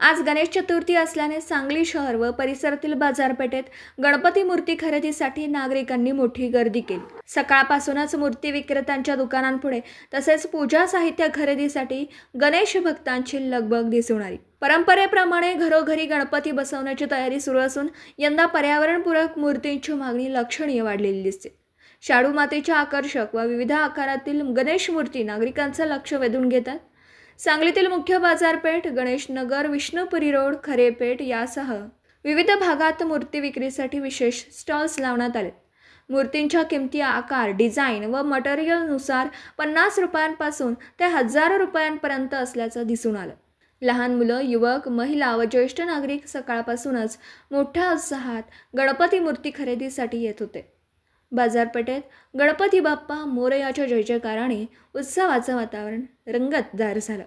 आज गणेश चतुर्थी असल्याने सांगली शहर व परिसरातील बाजारपेठेत गणपती मूर्ती खरेदीसाठी नागरिकांनी मोठी गर्दी केली। सकाळपासूनच मूर्ती विक्रेत्यांच्या दुकानांपुढे तसेच पूजा साहित्य खरेदीसाठी गणेश भक्तांची लगबग दिसून आली। परंपरेप्रमाणे घरोघरी गणपती बसवण्याची तयारी सुरू असून यंदा पर्यावरणपूरक मूर्तींची मागणी लक्षणीय वाढलेली दिसते। शाडू मातीच्या आकर्षक व विविध आकारातील गणेश मूर्ती नागरिकांचे लक्ष वेधून घेतात। सांगलीतील मुख्य बाजारपेठ, गणेश नगर, विष्णुपुरी रोड, खरेपेठ यासह विविध भागात मूर्ती विक्रीसाठी विशेष स्टॉल्स लावण्यात आले। मूर्तींच्या किमती आकार, डिझाईन व मटेरियलनुसार 50 रुपयांपासून ते हजारो रुपयांपर्यंत असल्याचं दिसून आलं। लहान मुलं, युवक, महिला व ज्येष्ठ नागरिक सकाळपासूनच मोठ्या उत्साहात गणपती मूर्ती खरेदीसाठी येत होते। बाजारपेठेत गणपती बाप्पा मोरयाच्या जय जयकाराने उत्सवाचं वातावरण रंगतदार झालं।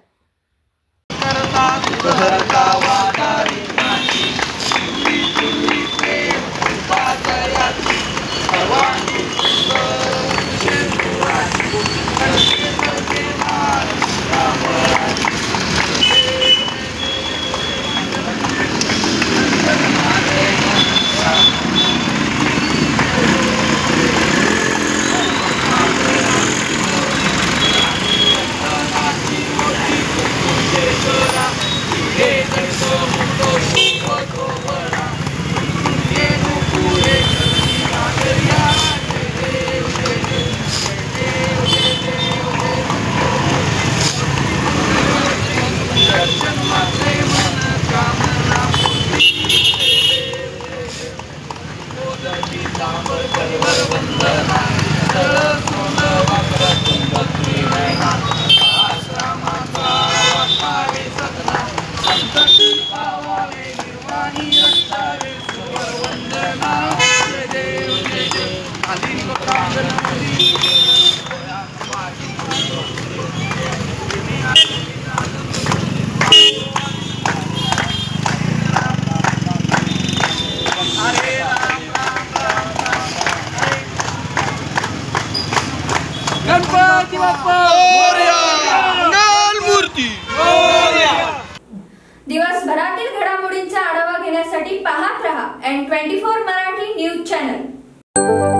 गणपती बाप्पा मोरया, मंगल मूर्ती मोरया। दिवसभरातील घडामोडींचा आढावा घेण्यासाठी पाहत रहा N24 मराठी न्यूज चॅनल।